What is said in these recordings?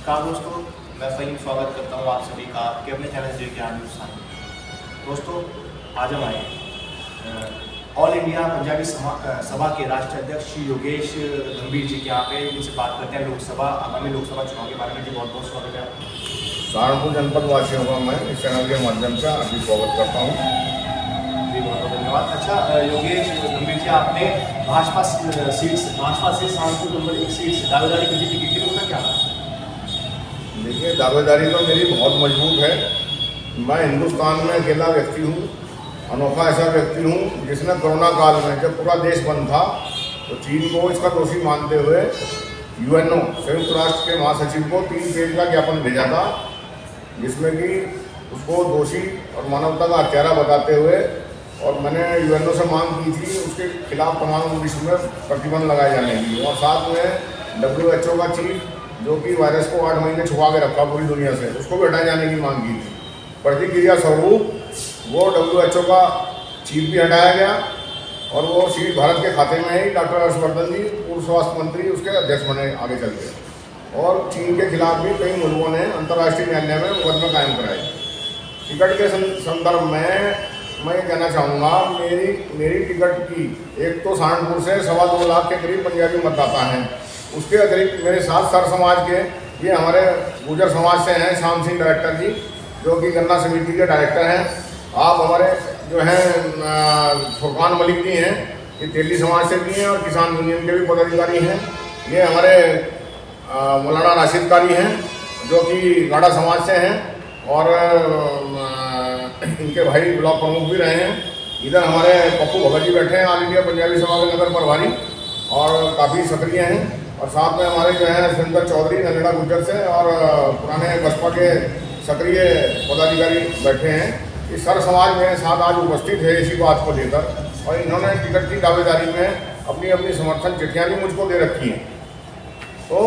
नमस्कार दोस्तों, मैं फ़हीम स्वागत करता हूँ आप सभी का आपके अपने चैनल जे के न्यूज़ सामने। दोस्तों, आज हम आए ऑल इंडिया पंजाबी सभा के राष्ट्रीय अध्यक्ष श्री योगेश गंभीर जी के यहाँ पे इनसे बात करते हैं आगामी लोकसभा चुनाव के बारे में। जी बहुत बहुत स्वागत है आपका। सहारनपुर जनपद वासियों का मैं इस चैनल के माध्यम से अभी स्वागत करता हूँ। जी बहुत बहुत धन्यवाद। अच्छा योगेश गंभीर जी, आपने भाजपा से सहारनपुर नंबर 1 सीट से दावेदारी की थी, टिकट के लिए उसका क्या है? देखिए, दावेदारी तो मेरी बहुत मजबूत है। मैं हिंदुस्तान में अकेला व्यक्ति हूँ, अनोखा ऐसा व्यक्ति हूँ जिसने कोरोना काल में जब पूरा देश बंद था तो चीन को इसका दोषी मानते हुए यूएनओ संयुक्त राष्ट्र के महासचिव को 3 पेज का ज्ञापन भेजा था, जिसमें कि उसको दोषी और मानवता का हत्यारा बताते हुए और मैंने यूएनओ से मांग की थी उसके खिलाफ तमाम विश्व में प्रतिबंध लगाए जाने की, और साथ में WHO का चीफ जो कि वायरस को 8 महीने छुपा के रखा पूरी दुनिया से, उसको भी हटाए जाने की मांग की थी। प्रतिक्रिया स्वरूप वो WHO का चीफ भी हटाया गया और वो सीट भारत के खाते में ही डॉक्टर हर्षवर्धन जी पूर्व स्वास्थ्य मंत्री उसके अध्यक्ष बने आगे चल के, और चीन के खिलाफ भी कई मुल्कों ने अंतर्राष्ट्रीय न्यायालय में मुकदमे कायम कराए। टिकट के संदर्भ में मैं ये कहना चाहूँगा, मेरी टिकट की एक तो सहारनपुर से 2.25 लाख के करीब पंजाबी मतदाता हैं। उसके अतिरिक्त मेरे साथ सर समाज के ये हमारे गुर्जर समाज से हैं श्याम सिंह डायरेक्टर जी, जो कि गन्ना समिति के डायरेक्टर हैं। आप हमारे जो हैं फुरकान मलिक जी हैं, ये तेली समाज से भी हैं और किसान यूनियन के भी पदाधिकारी हैं। ये हमारे मौलाना राशिद कारी हैं जो कि गाड़ा समाज से हैं और इनके भाई ब्लॉक प्रमुख भी रहे हैं। इधर हमारे पप्पू भगत जी बैठे हैं, ऑल इंडिया पंजाबी सभा के नगर प्रभारी और काफ़ी सक्रिय हैं। और साथ में हमारे जो हैं सुंदर चौधरी नंदेड़ा गुज्जर से और पुराने बसपा के सक्रिय पदाधिकारी बैठे हैं। इस सर समाज मेरे साथ आज उपस्थित है इसी बात को लेकर, और इन्होंने टिकट की दावेदारी में अपनी अपनी समर्थन चिट्ठियाँ भी मुझको दे रखी हैं। तो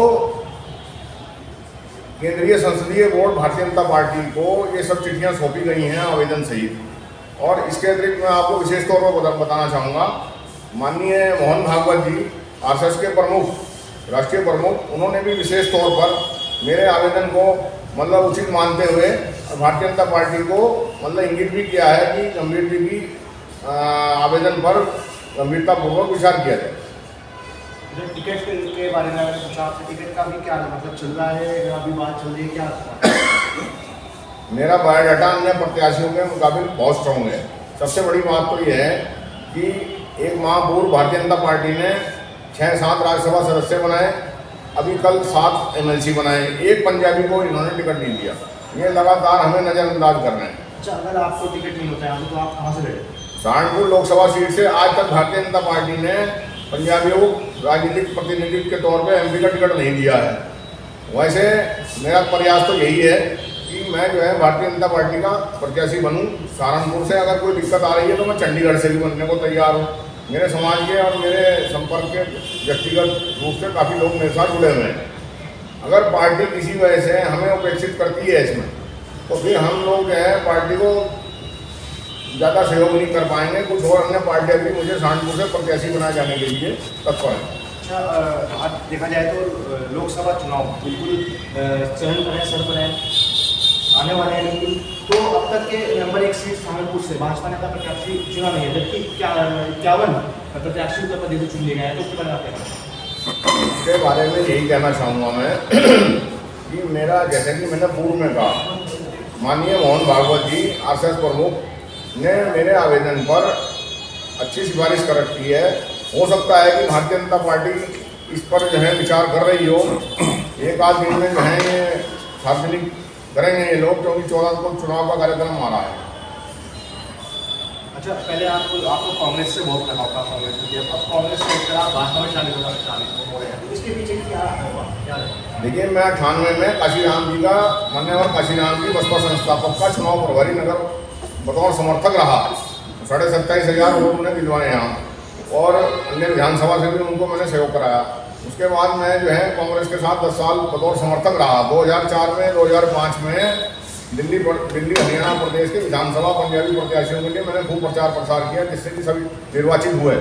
केंद्रीय संसदीय बोर्ड भारतीय जनता पार्टी को ये सब चिट्ठियाँ सौंपी गई हैं आवेदन सहित। और इसके अतिरिक्त मैं आपको विशेष तौर पर बताना चाहूँगा, माननीय मोहन भागवत जी RSS के प्रमुख, राष्ट्रीय प्रमुख, उन्होंने भी विशेष तौर पर मेरे आवेदन को मतलब उचित मानते हुए भारतीय जनता पार्टी को मतलब इंगित भी किया है कि गंभीर जी की आवेदन पर गंभीरतापूर्वक विचार किया जाए। जो टिकट के बारे में मैंने पूछा आपसे, टिकट का भी क्या मतलब चल रहा है, अभी बात चल रही है क्या? मेरा बायोडाटा अन्य प्रत्याशियों के मुकाबले बहुत स्ट्रॉन्ग है। सबसे बड़ी बात तो यह है कि एक माह पूर्व भारतीय जनता पार्टी ने 6-7 राज्यसभा सदस्य बनाए, अभी कल 7 MLC बनाए, एक पंजाबी को इन्होंने टिकट नहीं दिया। ये लगातार हमें नज़रअंदाज कर रहे हैं। अच्छा, अगर आपको टिकट नहीं होता है तो आप कहाँ से लड़े? सहारनपुर लोकसभा सीट से आज तक भारतीय जनता पार्टी ने पंजाबियों राजनीतिक प्रतिनिधित्व के तौर पे MP का टिकट नहीं दिया है। वैसे मेरा प्रयास तो यही है कि मैं जो है भारतीय जनता पार्टी का प्रत्याशी बनूं। सहारनपुर से अगर कोई दिक्कत आ रही है तो मैं चंडीगढ़ से भी बनने को तैयार हूँ। मेरे समाज के और मेरे संपर्क के व्यक्तिगत रूप से काफ़ी लोग मेरे साथ जुड़े हुए हैं। अगर पार्टी किसी वजह से हमें उपेक्षित करती है इसमें, तो फिर हम लोग जो है पार्टी को ज़्यादा सहयोग नहीं कर पाएंगे। कुछ और अन्य पार्टियाँ भी मुझे सहारनपुर से प्रत्याशी बनाए जाने के लिए तत्पर हैं। अच्छा, आज देखा जाए तो लोकसभा चुनाव बिल्कुल चरण पर है, सर पर है, आने वाले हैं, लेकिन तो अब तक के नंबर 1 सीट सहारनपुर से भाजपा ने अपना प्रत्याशी चुना नहीं है, जबकि 51 प्रत्याशी उत्तर प्रदेश से चुन लिए गए हैं। तो उसके बारे में इसके बारे में यही कहना चाहूँगा मैं कि मेरा, जैसे कि मैंने पूर्व में कहा, माननीय मोहन भागवत जी RSS प्रमुख ने मेरे आवेदन पर अच्छी सिफारिश कर रखी है। हो सकता है कि भारतीय जनता पार्टी इस पर जो है विचार कर रही हो, एक आध दिन में जो है ये सार्वजनिक करेंगे ये लोग, क्योंकि 14 को चुनाव का कार्यक्रम मारा है। अच्छा, पहले आपको कांग्रेस से बहुत लगाव था, कांग्रेस से आप भाजपा में शामिल हो रहे हैं, तो इसके पीछे क्या है? देखिए, मैं 98 में काशीराम जी का, मान्यवर काशीराम जी बसपा संस्थापक का चुनाव प्रभारी नगर बतौर समर्थक रहा। 27,500 वोट उन्हें दिलवाए यहाँ, और अन्य विधानसभा से भी उनको मैंने सहयोग कराया। उसके बाद मैं जो है कांग्रेस के साथ 10 साल बतौर समर्थक रहा। 2004 में, 2005 में दिल्ली हरियाणा प्रदेश के विधानसभा पंजाबी प्रत्याशियों के लिए मैंने खूब प्रचार प्रसार किया, जिससे कि सभी निर्वाचित हुए।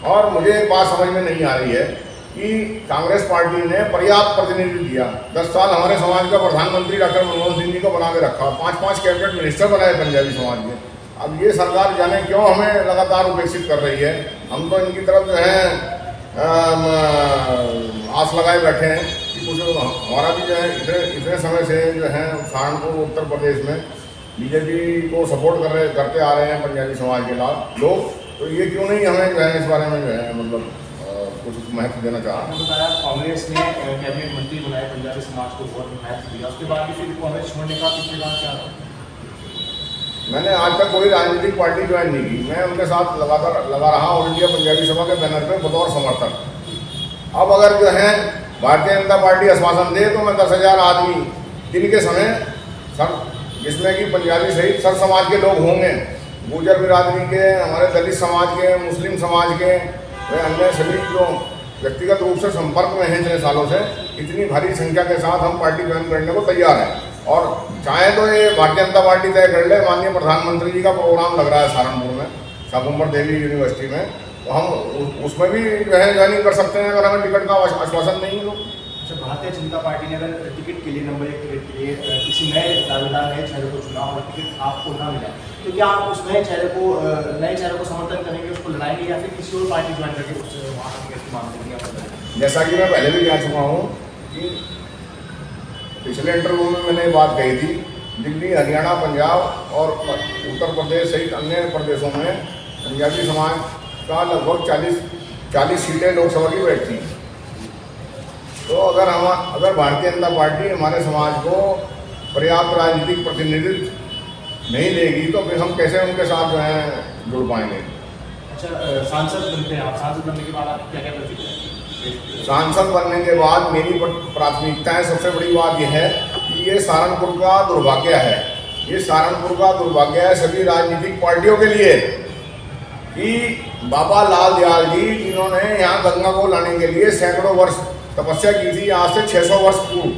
और मुझे एक बात समझ में नहीं आ रही है कि कांग्रेस पार्टी ने पर्याप्त प्रतिनिधित्व दिया। 10 साल हमारे समाज का प्रधानमंत्री डॉक्टर मनमोहन सिंह जी को बना के रखा, 5-5 कैबिनेट मिनिस्टर बनाए पंजाबी समाज के। अब ये सरकार जाने क्यों हमें लगातार उपेक्षित कर रही है। हम तो इनकी तरफ जो है आस लगाए बैठे हैं कि कुछ हमारा भी जो है इतने समय से जो है सहारनपुर उत्तर प्रदेश में बीजेपी को सपोर्ट करते आ रहे हैं पंजाबी समाज के लोग, तो ये क्यों नहीं हमें जो है इस बारे में जो है मतलब कुछ महत्व देना चाह रहा है। बताया कांग्रेस ने कैबिनेट मंत्री बनाए, पंजाबी समाज को बहुत महत्व दिया, उसके बाद भी फिर कांग्रेस छोड़ने का पिछले बार क्या रहा? मैंने आज तक कोई राजनीतिक पार्टी ज्वाइन नहीं की। मैं उनके साथ लगा रहा ऑल इंडिया पंजाबी सभा के बैनर पे बतौर समर्थक। अब अगर जो है भारतीय जनता पार्टी आश्वासन दे तो मैं 10,000 आदमी दिन के समय सर, जिसमें कि पंजाबी सहित सर समाज के लोग होंगे, गुर्जर बिरादरी के, हमारे दलित समाज के, मुस्लिम समाज के, वे अन्य सभी जो व्यक्तिगत रूप से संपर्क में हैं इतने सालों से, इतनी भारी संख्या के साथ हम पार्टी ज्वाइन करने को तैयार हैं। और चाहे तो ये भारतीय जनता पार्टी तय कर ले। माननीय प्रधानमंत्री जी का प्रोग्राम लग रहा है सहारनपुर में, शाकुंभर देवी यूनिवर्सिटी में, तो हम उसमें भी जो है ज्वाइनिंग कर सकते हैं अगर हमें टिकट का आश्वासन नहीं है। अच्छा, भारतीय जनता पार्टी ने अगर टिकट के लिए नंबर 1 टिकट के लिए किसी नए दावेदार नए चेहरे को चुना और टिकट आपको ना मिला, तो क्या आप उस नए चेहरे को समर्थन करेंगे, उसको लड़ाएंगे, या फिर किसी और पार्टी ज्वाइन करके उससे वहाँ टिकट मांगेंगे? जैसा कि मैं पहले भी कह चुका हूँ कि पिछले इंटरव्यू में मैंने ये बात कही थी, दिल्ली, हरियाणा, पंजाब और उत्तर प्रदेश सहित अन्य प्रदेशों में पंजाबी समाज का लगभग 40 सीटें लोकसभा की बैठती हैं। तो अगर भारतीय जनता पार्टी हमारे समाज को पर्याप्त राजनीतिक प्रतिनिधित्व नहीं देगी तो फिर हम कैसे उनके साथ जो है जुड़ पाएंगे। अच्छा, सांसद बनते हैं आप, सांसद बनने के बाद आप क्या क्या प्रतिक्रिया? सांसद बनने के बाद मेरी प्राथमिकताएं, सबसे बड़ी बात यह है कि ये सहारनपुर का दुर्भाग्य है। ये सहारनपुर का दुर्भाग्य है सभी राजनीतिक पार्टियों के लिए कि बाबा लाल दयाल जी, जिन्होंने यहाँ गंगा को लाने के लिए सैकड़ों वर्ष तपस्या की थी, आज से 600 वर्ष पूर्व,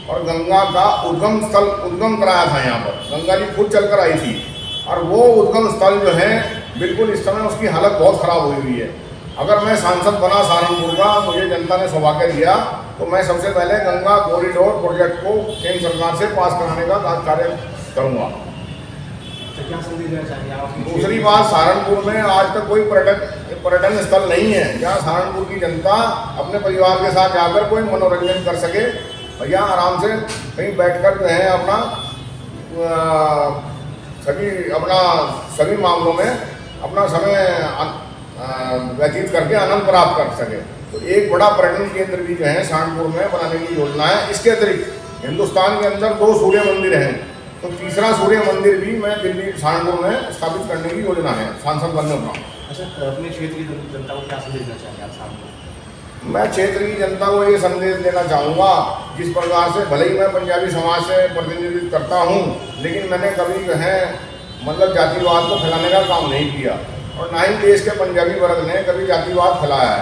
और गंगा का उद्गम कराया था यहाँ पर। गंगा जी खुद चलकर आई थी और वो उद्गम स्थल जो है बिल्कुल इस समय उसकी हालत बहुत ख़राब हुई हुई है। अगर मैं सांसद बना सहारनपुर का, मुझे जनता ने सौभाग्य दिया, तो मैं सबसे पहले गंगा कॉरिडोर प्रोजेक्ट को केंद्र सरकार से पास कराने का कार्य करूँगा। क्या संदेश देना चाहिए आप? दूसरी बात, सहारनपुर में आज तक कोई पर्यटन स्थल नहीं है जहाँ सहारनपुर की जनता अपने परिवार के साथ जाकर कोई मनोरंजन कर सके और यहाँ आराम से कहीं बैठकर जो है सभी मामलों में अपना समय व्यतीत करके आनंद प्राप्त कर सके। तो एक बड़ा पर्यटन केंद्र भी जो है सहारनपुर में बनाने की योजना है। इसके अतिरिक्त हिंदुस्तान के अंदर 2 सूर्य मंदिर हैं, तो तीसरा सूर्य मंदिर भी मैं दिल्ली सहारनपुर में स्थापित करने की योजना है सांसद बनने पर। अच्छा, अपने क्षेत्र की जनता को क्या संदेश देना चाहिए आप सहारनपुर? मैं क्षेत्र की जनता को ये संदेश देना चाहूँगा, जिस प्रकार से भले ही मैं पंजाबी समाज से प्रतिनिधित्व करता हूँ, लेकिन मैंने कभी जो है मतलब जातिवाद को फैलाने का काम नहीं किया और ना ही देश के पंजाबी वर्ग ने कभी जातिवाद फैलाया है।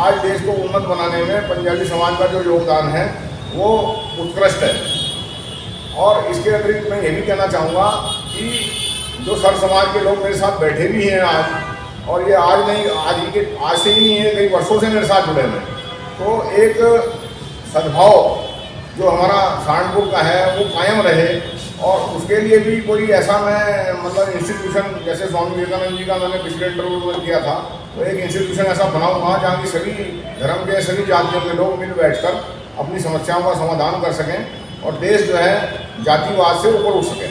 आज देश को उन्नत बनाने में पंजाबी समाज का जो योगदान है वो उत्कृष्ट है। और इसके अतिरिक्त मैं ये भी कहना चाहूँगा कि जो सर समाज के लोग मेरे साथ बैठे भी हैं आज, और ये आज से ही नहीं है, कई वर्षों से मेरे साथ जुड़े हैं, तो एक सद्भाव जो हमारा सहारनपुर का है वो कायम रहे। और उसके लिए भी कोई ऐसा मैं मतलब इंस्टीट्यूशन, जैसे स्वामी विवेकानंद जी का मैंने पिछले इंटरव्यू में किया था, तो एक इंस्टीट्यूशन ऐसा बनाऊंगा जहाँ की सभी धर्म के, सभी जातियों के लोग मिल बैठकर अपनी समस्याओं का समाधान कर सकें और देश जो है जातिवाद से ऊपर उठ सके।